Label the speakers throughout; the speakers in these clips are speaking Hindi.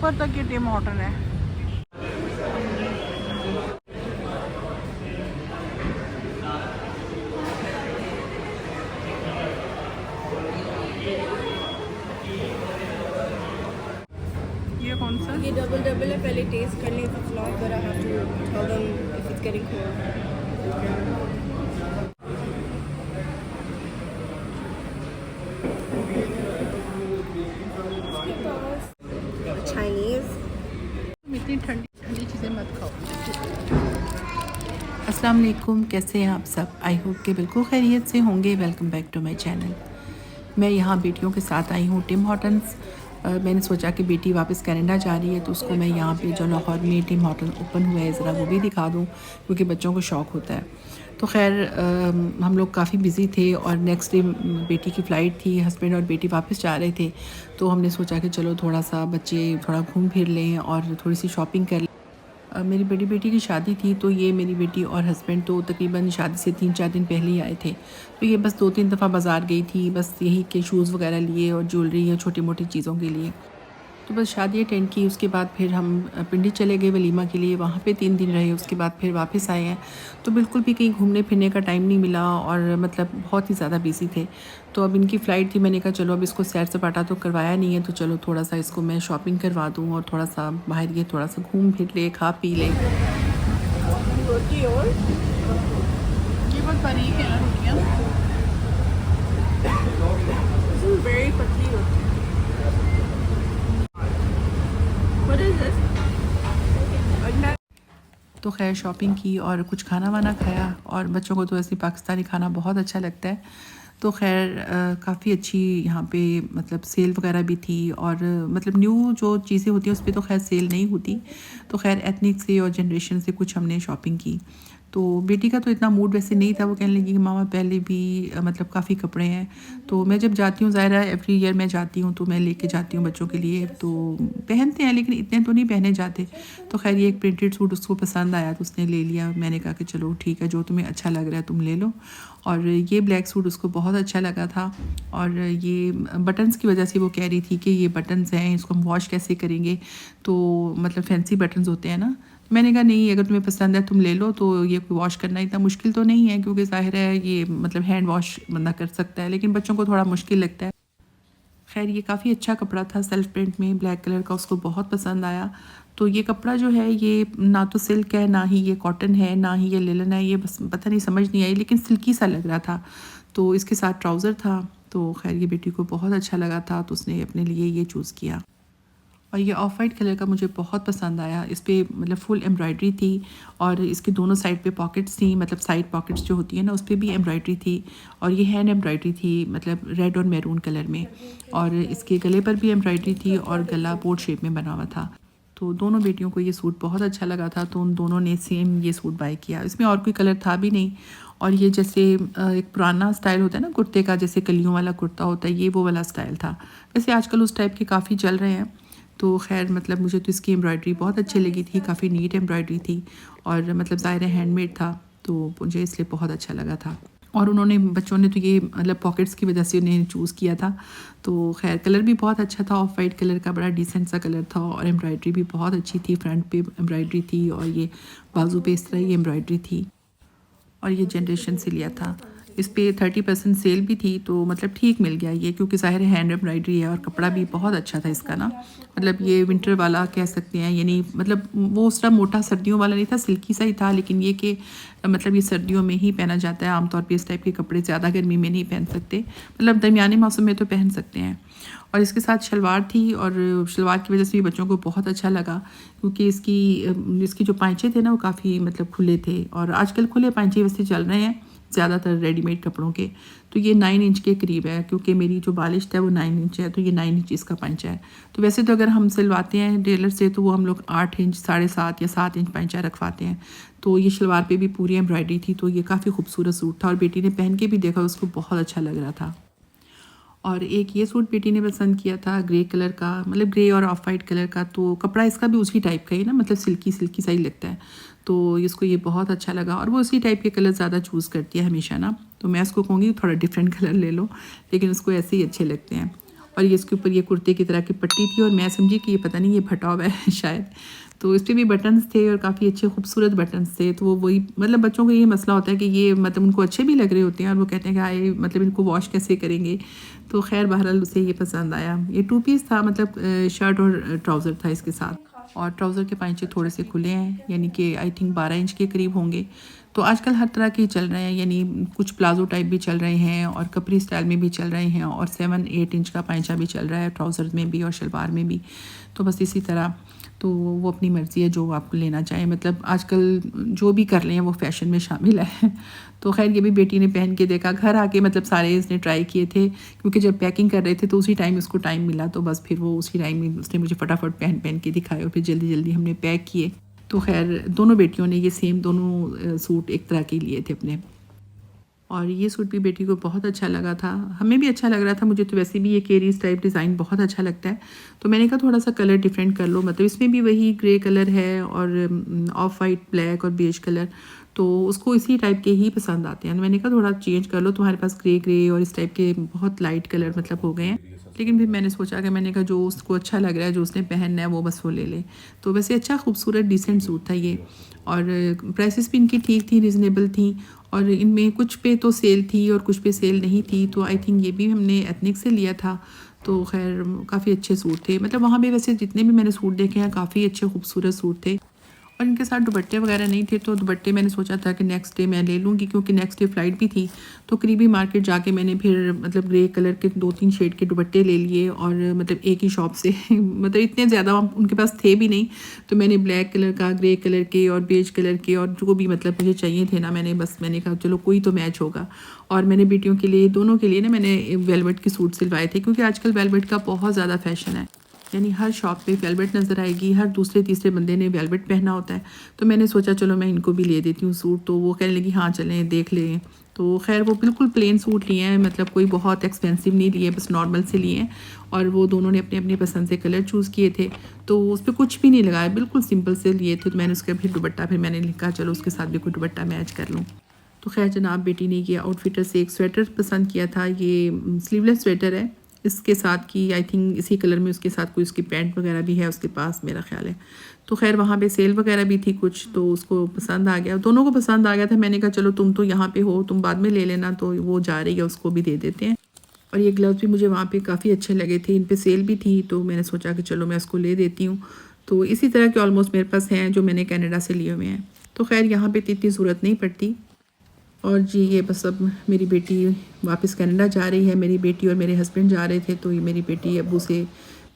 Speaker 1: ऊपर तक ये टिम हॉर्टन है। ये कौन सा?
Speaker 2: ये डबल है, पहले टेस्ट कर लें, it's not but I have to tell them if it's getting cold. Chinese
Speaker 1: इतनी ठंडी ठंडी चीज़ें मत खाओ।
Speaker 3: अस्सलाम वालेकुम, कैसे हैं आप सब? आई होप कि बिल्कुल खैरियत से होंगे। Welcome back to my channel. मैं यहाँ बेटियों के साथ आई हूँ टिम हॉर्टन्स। मैंने सोचा कि बेटी वापस कनाडा जा रही है तो उसको मैं यहाँ पे जो लाहौर में टिम हॉर्टन ओपन हुआ है ज़रा वो भी दिखा दूँ, क्योंकि बच्चों को शौक़ होता है। तो खैर हम लोग काफ़ी बिज़ी थे और नेक्स्ट डे बेटी की फ़्लाइट थी, हस्बैंड और बेटी वापस जा रहे थे। तो हमने सोचा कि चलो थोड़ा सा बच्चे थोड़ा घूम फिर लें और थोड़ी सी शॉपिंग कर लें। मेरी बड़ी बेटी की शादी थी तो ये मेरी बेटी और हस्बैंड तो तकरीबन शादी से 3-4 दिन पहले ही आए थे। तो ये बस 2-3 दफ़ा बाज़ार गई थी, बस यही के शूज़ वगैरह लिए और ज्वेलरी या छोटी मोटी चीज़ों के लिए। तो बस शादी अटेंड की, उसके बाद फिर हम पिंडी चले गए वलीमा के लिए, वहाँ पे 3 दिन रहे, उसके बाद फिर वापस आए हैं। तो बिल्कुल भी कहीं घूमने फिरने का टाइम नहीं मिला और मतलब बहुत ही ज़्यादा बिज़ी थे। तो अब इनकी फ़्लाइट थी, मैंने कहा चलो अब इसको सैर सपाटा तो करवाया नहीं है, तो चलो थोड़ा सा इसको मैं शॉपिंग करवा दूँ और थोड़ा सा बाहर ये थोड़ा सा घूम फिर ले, खा पी ले।
Speaker 2: रोटी और
Speaker 1: ये बहुत बारीक है ना रोटियाँ।
Speaker 2: वेरी पतली रोटी। What is this?
Speaker 3: तो खैर शॉपिंग की और कुछ खाना वाना खाया, और बच्चों को तो ऐसे पाकिस्तानी खाना बहुत अच्छा लगता है। तो खैर काफ़ी अच्छी यहाँ पे मतलब सेल वगैरह भी थी, और मतलब न्यू जो चीज़ें होती हैं उस पर तो खैर सेल नहीं होती। तो खैर एथनिक से और जनरेशन से कुछ हमने शॉपिंग की। तो बेटी का तो इतना मूड वैसे नहीं था, वो कहने लगी कि मामा पहले भी मतलब काफ़ी कपड़े हैं। तो मैं जब जाती हूँ, ज़ाहिर है एवरी ईयर मैं जाती हूँ तो मैं लेके जाती हूँ बच्चों के लिए, तो पहनते हैं लेकिन इतने तो नहीं पहने जाते। तो खैर ये एक प्रिंटेड सूट उसको पसंद आया तो उसने ले लिया। मैंने कहा कि चलो ठीक है, जो तुम्हें अच्छा लग रहा है तुम ले लो। और ये ब्लैक सूट उसको बहुत अच्छा लगा था, और ये बटन्स की वजह से वो कह रही थी कि ये बटन्स हैं, इसको हम वॉश कैसे करेंगे, तो मतलब फैंसी बटन्स होते हैं ना। मैंने कहा नहीं, अगर तुम्हें पसंद है तुम ले लो, तो ये वॉश करना इतना मुश्किल तो नहीं है, क्योंकि ज़ाहिर है ये मतलब हैंड वॉश बंदा कर सकता है, लेकिन बच्चों को थोड़ा मुश्किल लगता है। खैर ये काफ़ी अच्छा कपड़ा था, सेल्फ प्रिंट में ब्लैक कलर का, उसको बहुत पसंद आया। तो ये कपड़ा जो है ये ना तो सिल्क है, ना ही ये कॉटन है, ना ही ये लिलन है, ये बस पता नहीं समझ नहीं आई, लेकिन सिल्की सा लग रहा था। तो इसके साथ ट्राउज़र था। तो खैर ये बेटी को बहुत अच्छा लगा था तो उसने अपने लिए ये चूज़ किया। और ये ऑफ वाइट कलर का मुझे बहुत पसंद आया। इस पर मतलब फुल एम्ब्रॉयडरी थी, और इसके दोनों साइड पे पॉकेट्स थी, मतलब साइड पॉकेट्स जो होती है ना उस पर भी एम्ब्रॉयडरी थी, और ये हैंड एम्ब्रॉयडरी थी मतलब रेड और मैरून कलर में, और इसके गले पर भी एम्ब्रॉयडरी थी और गला बोर्ड शेप में बना हुआ था। तो दोनों बेटियों को ये सूट बहुत अच्छा लगा था, तो उन दोनों ने सेम ये सूट बाय किया। इसमें और कोई कलर था भी नहीं, और ये जैसे एक पुराना स्टाइल होता है ना कुर्ते का, जैसे कलियों वाला कुर्ता होता है, ये वो वाला स्टाइल था। वैसे आजकल उस टाइप के काफ़ी चल रहे हैं। तो खैर मतलब मुझे तो इसकी एम्ब्रॉयडरी बहुत अच्छी लगी थी, काफ़ी नीट एम्ब्रॉयडरी थी, और मतलब ज़ाहिर है हैंडमेड था, तो मुझे इसलिए बहुत अच्छा लगा था। और उन्होंने बच्चों ने तो ये मतलब पॉकेट्स की वजह से उन्हें चूज़ किया था। तो खैर कलर भी बहुत अच्छा था, ऑफ वाइट कलर का बड़ा डिसेंट सा कलर था, और एम्ब्रॉयडरी भी बहुत अच्छी थी, फ्रंट पे एम्ब्रॉयडरी थी और ये बाजू पे इस तरह ये एम्ब्रॉयडरी थी। और ये जनरेशन से लिया था, इस पे 30% सेल भी थी, तो मतलब ठीक मिल गया ये, क्योंकि ज़ाहिर है हैंड एम्ब्रॉयडरी है, और कपड़ा भी बहुत अच्छा था इसका ना, मतलब ये विंटर वाला कह सकते हैं, यानी मतलब वो उस तरह मोटा सर्दियों वाला नहीं था, सिल्की सा ही था, लेकिन ये कि मतलब ये सर्दियों में ही पहना जाता है। आमतौर पे इस टाइप के कपड़े ज़्यादा गर्मी में नहीं पहन सकते, मतलब दरमियाने मौसम में तो पहन सकते हैं। और इसके साथ शलवार थी, और शलवार की वजह से भी बच्चों को बहुत अच्छा लगा, क्योंकि इसकी जो पांचे थे ना वो काफ़ी मतलब खुले थे, और आजकल खुले पांचे वैसे चल रहे हैं ज़्यादातर रेडीमेड कपड़ों के। तो ये 9 इंच के करीब है, क्योंकि मेरी जो बालिश है वो 9 इंच है, तो ये 9 इंच इसका पंचा है। तो वैसे तो अगर हम सिलवाते हैं टेलर से तो वो हम लोग 8 इंच 7.5 या 7 इंच पंचा रखवाते हैं। तो ये शलवार पे भी पूरी एम्ब्रॉयडरी थी, तो ये काफ़ी खूबसूरत सूट था, और बेटी ने पहन के भी देखा, उसको बहुत अच्छा लग रहा था। और एक ये सूट बेटी ने पसंद किया था ग्रे कलर का, मतलब ग्रे और ऑफ वाइट कलर का, तो कपड़ा इसका भी उसी टाइप का ही ना, मतलब सिल्की सिल्की सा ही लगता है, तो इसको ये बहुत अच्छा लगा। और वो उसी टाइप के कलर ज़्यादा चूज़ करती है हमेशा ना, तो मैं उसको कहूँगी थोड़ा डिफरेंट कलर ले लो, लेकिन उसको ऐसे ही अच्छे लगते हैं। और ये इसके ऊपर ये कुर्ते की तरह की पट्टी थी और मैं समझी कि ये पता नहीं ये फटा हुआ है शायद। तो इस पर भी बटन्स थे और काफ़ी अच्छे खूबसूरत बटन्स थे। तो वो वही मतलब बच्चों को ये मसला होता है कि ये मतलब उनको अच्छे भी लग रहे होते हैं और वो कहते हैं कि आए मतलब इनको वॉश कैसे करेंगे। तो खैर बहरहाल उसे ये पसंद आया। ये 2 पीस था, मतलब शर्ट और ट्राउज़र था इसके साथ, और ट्राउज़र के पांचे थोड़े से खुले हैं, यानी कि आई थिंक 12 इंच के करीब होंगे। तो आजकल हर तरह के चल रहे हैं, यानी कुछ प्लाजो टाइप भी चल रहे हैं और कपरी स्टाइल में भी चल रहे हैं, और 7-8 इंच का पांचा भी चल रहा है ट्राउज़र में भी और शलवार में भी। तो बस इसी तरह, तो वो अपनी मर्ज़ी है जो आपको लेना चाहें, मतलब आजकल जो भी कर लें वो फ़ैशन में शामिल है। तो खैर ये भी बेटी ने पहन के देखा, घर आके मतलब सारे इसने ट्राई किए थे, क्योंकि जब पैकिंग कर रहे थे तो उसी टाइम उसको टाइम मिला, तो बस फिर वो उसी टाइम में उसने मुझे फटाफट पहन के दिखाए और फिर जल्दी जल्दी हमने पैक किए। तो खैर दोनों बेटियों ने ये सेम दोनों सूट एक तरह के लिए थे अपने, और ये सूट भी बेटी को बहुत अच्छा लगा था, हमें भी अच्छा लग रहा था। मुझे तो वैसे भी ये केरीज टाइप डिज़ाइन बहुत अच्छा लगता है, तो मैंने कहा थोड़ा सा कलर डिफरेंट कर लो, मतलब इसमें भी वही ग्रे कलर है और ऑफ वाइट, ब्लैक और बेज कलर, तो उसको इसी टाइप के ही पसंद आते हैं। मैंने कहा थोड़ा चेंज कर लो, तुम्हारे पास ग्रे और इस टाइप के बहुत लाइट कलर मतलब हो गए हैं। लेकिन फिर मैंने सोचा कि मैंने कहा जो उसको अच्छा लग रहा है, जो उसने पहनना है वो बस वो ले ले। तो वैसे अच्छा खूबसूरत डिसेंट सूट था ये, और प्राइसेस भी इनकी ठीक थी, रिजनेबल थी, और इनमें कुछ पे तो सेल थी और कुछ पे सेल नहीं थी। तो आई थिंक ये भी हमने एथनिक से लिया था। तो खैर काफ़ी अच्छे सूट थे, मतलब वहाँ पे वैसे जितने भी मैंने सूट देखे हैं काफ़ी अच्छे खूबसूरत सूट थे, और इनके साथ दुपट्टे वगैरह नहीं थे। तो दुपट्टे मैंने सोचा था कि नेक्स्ट डे मैं ले लूँगी, क्योंकि नेक्स्ट डे फ़्लाइट भी थी। तो करीबी मार्केट जाके मैंने फिर मतलब ग्रे कलर के 2-3 शेड के दुपट्टे ले लिए, और मतलब एक ही शॉप से मतलब इतने ज़्यादा उनके पास थे भी नहीं, तो मैंने ब्लैक कलर का, ग्रे कलर के और बेज कलर के और जो भी मतलब मुझे चाहिए थे ना, मैंने कहा चलो कोई तो मैच होगा। और मैंने बेटियों के लिए, दोनों के लिए ना, मैंने वेलवेट के सूट सिलवाए थे, क्योंकि आजकल वेलवेट का बहुत ज़्यादा फैशन है, यानी हर शॉप पे वेलवेट नज़र आएगी, हर दूसरे तीसरे बंदे ने वेलवेट पहना होता है। तो मैंने सोचा चलो मैं इनको भी ले देती हूँ सूट, तो वो कहने लगी हाँ चलें देख लें। तो खैर वो बिल्कुल प्लेन सूट लिए हैं, मतलब कोई बहुत एक्सपेंसिव नहीं लिए, बस नॉर्मल से लिए हैं, और वो दोनों ने अपने अपनी पसंद से कलर चूज़ किए थे, तो उस पर कुछ भी नहीं लगाया, बिल्कुल सिंपल से लिए थे। तो मैंने उसका फिर दुपट्टा, फिर मैंने लिखा चलो उसके साथ भी कोई दुपट्टा मैच कर लूँ। तो खैर जनाब बेटी ने ये आउटफिटर से एक स्वेटर पसंद किया था, ये स्लीवलेस स्वेटर है, इसके साथ की आई थिंक इसी कलर में उसके साथ कोई उसकी पैंट वगैरह भी है उसके पास, मेरा ख्याल है। तो खैर वहाँ पे सेल वगैरह भी थी कुछ, तो उसको पसंद आ गया, दोनों को पसंद आ गया था। मैंने कहा चलो तुम तो यहाँ पे हो, तुम बाद में ले लेना, तो वो जा रही है उसको भी दे देते हैं। और ये ग्लव्स भी मुझे वहाँ पे काफ़ी अच्छे लगे थे, इन पे सेल भी थी, तो मैंने सोचा कि चलो मैं उसको ले देती हूँ। तो इसी तरह के ऑलमोस्ट मेरे पास हैं जो मैंने कनाडा से लिए हुए हैं। तो खैर यहाँ पे इतनी ज़रूरत नहीं पड़ती। और जी ये बस अब मेरी बेटी वापस कनाडा जा रही है, मेरी बेटी और मेरे हस्बैंड जा रहे थे, तो ये मेरी बेटी अब्बू से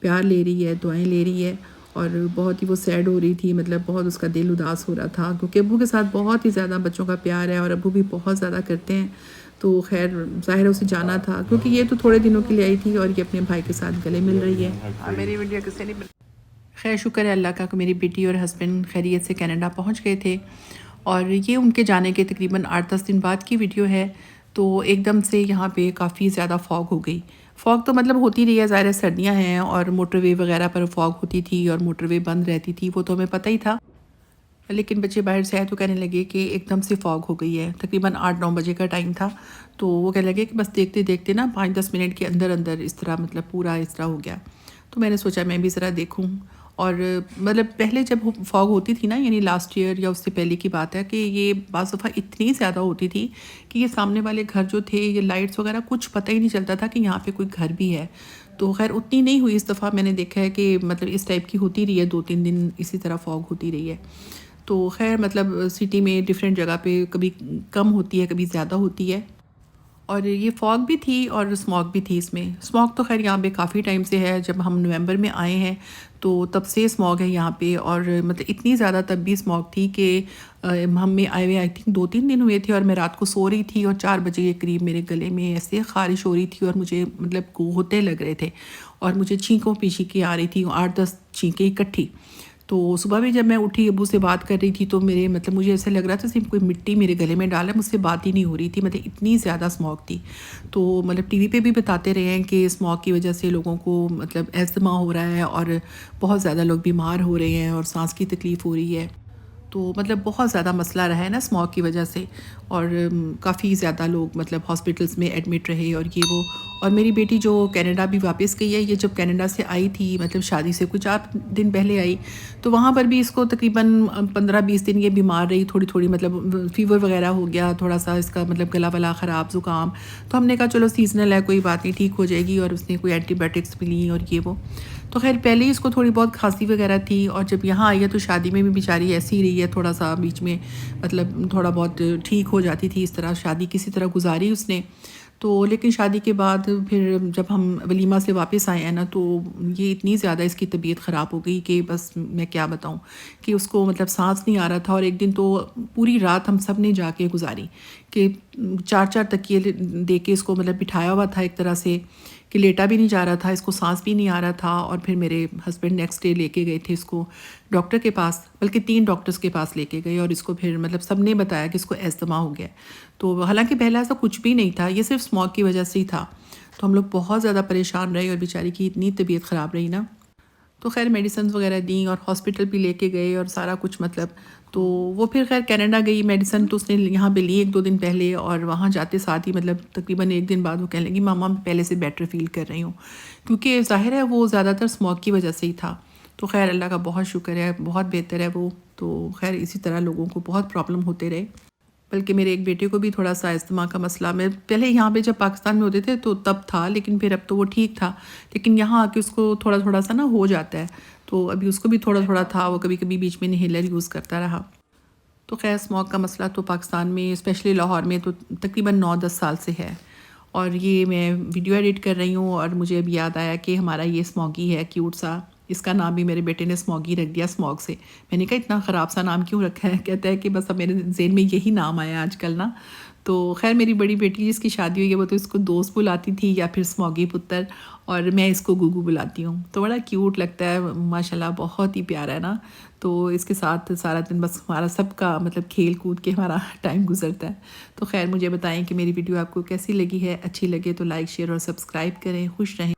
Speaker 3: प्यार ले रही है, दुआएं ले रही है, और बहुत ही वो सैड हो रही थी, मतलब बहुत उसका दिल उदास हो रहा था, क्योंकि अब्बू के साथ बहुत ही ज़्यादा बच्चों का प्यार है और अब्बू भी बहुत ज़्यादा करते हैं। तो खैर ज़ाहिर है उसे जाना था, क्योंकि ये तो थोड़े दिनों के लिए आई थी और ये अपने भाई के साथ गले मिल रही है।
Speaker 1: मेरी वीडियो किसी नहीं।
Speaker 3: खैर शुक्र है अल्लाह का कि मेरी बेटी और हस्बैंड खैरियत से कनाडा पहुंच गए थे, और ये उनके जाने के तकरीबन 8-10 दिन बाद की वीडियो है। तो एकदम से यहाँ पे काफ़ी ज़्यादा फॉग हो गई। फॉग तो मतलब होती रही है, ज़ाहिर सर्दियाँ हैं और मोटरवे वगैरह पर फॉग होती थी और मोटरवे बंद रहती थी, वो तो हमें पता ही था। लेकिन बच्चे बाहर से आए तो कहने लगे कि एकदम से फॉग हो गई है, तकरीबन 8-9 बजे का टाइम था। तो वो कहने लगे कि बस देखते देखते ना 5-10 मिनट के अंदर अंदर इस तरह मतलब पूरा इस तरह हो गया। तो मैंने सोचा मैं भी ज़रा देखूं, और मतलब पहले जब फॉग होती थी ना, यानी लास्ट ईयर या उससे पहले की बात है, कि ये बाज़ दफ़ा इतनी ज़्यादा होती थी कि ये सामने वाले घर जो थे, ये लाइट्स वगैरह कुछ पता ही नहीं चलता था कि यहाँ पे कोई घर भी है। तो खैर उतनी नहीं हुई इस दफ़ा, मैंने देखा है कि मतलब इस टाइप की होती रही है, 2-3 दिन इसी तरह फॉग होती रही है। तो खैर मतलब सिटी में डिफरेंट जगह पे कभी कम होती है, कभी ज़्यादा होती है। और ये फॉग भी थी और स्मॉग भी थी इसमें। स्मॉग तो खैर यहाँ पे काफ़ी टाइम से है, जब हम नवंबर में आए हैं तो तब से स्मॉग है यहाँ पे, और मतलब इतनी ज़्यादा तब भी स्मॉग थी कि हम में आए हुए आई थिंक 2-3 दिन हुए थे, और मैं रात को सो रही थी और 4 बजे के करीब मेरे गले में ऐसे ख़ारिश हो रही थी और मुझे मतलब गोहते लग रहे थे, और मुझे छींकों पे छींकें आ रही थी, 8-10 छींकें इकट्ठी। तो सुबह भी जब मैं उठी अब्बू से बात कर रही थी, तो मेरे मतलब मुझे ऐसा लग रहा था सिर्फ कोई मिट्टी मेरे गले में डाला, मुझसे बात ही नहीं हो रही थी, मतलब इतनी ज़्यादा स्मॉग थी। तो मतलब टीवी पे भी बताते रहे हैं कि स्मॉग की वजह से लोगों को मतलब अस्थमा हो रहा है और बहुत ज़्यादा लोग बीमार हो रहे हैं और सांस की तकलीफ़ हो रही है। तो मतलब बहुत ज़्यादा मसला रहा है ना स्मॉग की वजह से, और काफ़ी ज़्यादा लोग मतलब हॉस्पिटल्स में एडमिट रहे और ये वो। और मेरी बेटी जो कनाडा भी वापस गई है, ये जब कनाडा से आई थी मतलब शादी से कुछ 8 दिन पहले आई, तो वहाँ पर भी इसको तकरीबन 15-20 दिन ये बीमार रही, थोड़ी थोड़ी मतलब फ़ीवर वगैरह हो गया, थोड़ा सा इसका मतलब गला वला ख़राब, ज़ुकाम। तो हमने कहा चलो सीज़नल है, कोई बात नहीं, ठीक हो जाएगी, और उसने कोई एंटीबायोटिक्स भी ली और ये वो। तो खैर पहले ही इसको थोड़ी बहुत खांसी वगैरह थी, और जब यहाँ आई है तो शादी में भी बेचारी ऐसी ही रही है, थोड़ा सा बीच में मतलब थोड़ा बहुत ठीक हो जाती थी, इस तरह शादी किसी तरह गुजारी उसने। तो लेकिन शादी के बाद फिर जब हम वलीमा से वापस आए हैं ना, तो ये इतनी ज़्यादा इसकी तबीयत ख़राब हो गई कि बस मैं क्या बताऊँ, कि उसको मतलब सांस नहीं आ रहा था। और एक दिन तो पूरी रात हम सब ने जाके गुजारी कि 4-4 तकिए दे के इसको मतलब बिठाया हुआ था एक तरह से, कि लेटा भी नहीं जा रहा था, इसको सांस भी नहीं आ रहा था। और फिर मेरे हस्बैंड नेक्स्ट डे लेके गए थे इसको डॉक्टर के पास, बल्कि 3 डॉक्टर्स के पास लेके गए, और इसको फिर मतलब सब ने बताया कि इसको अस्थमा हो गया। तो हालांकि पहले ऐसा कुछ भी नहीं था, ये सिर्फ स्मॉग की वजह से ही था। तो हम लोग बहुत ज़्यादा परेशान रहे, और बेचारी की इतनी तबीयत ख़राब रही ना। तो खैर मेडिसिन वगैरह दी और हॉस्पिटल भी लेके गए और सारा कुछ मतलब। तो वो फिर खैर कनाडा गई, मेडिसिन तो उसने यहाँ पे ली 1-2 दिन पहले, और वहाँ जाते साथ ही मतलब तकरीबन 1 दिन बाद वो कहने लगी मामा मैं पहले से बेटर फील कर रही हूँ, क्योंकि ज़ाहिर है वो ज़्यादातर स्मोक की वजह से ही था। तो खैर अल्लाह का बहुत शुक्र है, बहुत बेहतर है वो। तो खैर इसी तरह लोगों को बहुत प्रॉब्लम होते रहे, बल्कि मेरे एक बेटे को भी थोड़ा सा अस्थमा का मसला, मैं पहले यहाँ पे जब पाकिस्तान में होते थे तो तब था, लेकिन फिर अब तो वो ठीक था, लेकिन यहाँ आके उसको थोड़ा थोड़ा सा ना हो जाता है। तो अभी उसको भी थोड़ा थोड़ा था, वो कभी कभी बीच में इन्हेलर यूज़ करता रहा। तो खैर स्मोक का मसला तो पाकिस्तान में स्पेशली लाहौर में तो तकरीबन 9-10 साल से है। और ये मैं वीडियो एडिट कर रही हूँ, और मुझे अब याद आया कि हमारा ये स्मॉगी है क्यूट सा, इसका नाम भी मेरे बेटे ने स्मॉगी रख दिया स्मॉग से। मैंने कहा इतना ख़राब सा नाम क्यों रखा है, कहता है कि बस अब मेरे ज़हन में यही नाम आया आजकल ना। तो खैर मेरी बड़ी बेटी जिसकी शादी हुई है वो तो इसको दोस्त बुलाती थी या फिर स्मॉगी पुत्र, और मैं इसको गुगू बुलाती हूँ। तो बड़ा क्यूट लगता है माशाल्लाह, बहुत ही प्यारा है ना। तो इसके साथ सारा दिन बस हमारा सबका मतलब खेल कूद के हमारा टाइम गुजरता है। तो खैर मुझे बताएं कि मेरी वीडियो आपको कैसी लगी है, अच्छी लगे तो लाइक शेयर और सब्सक्राइब करें। खुश रहें।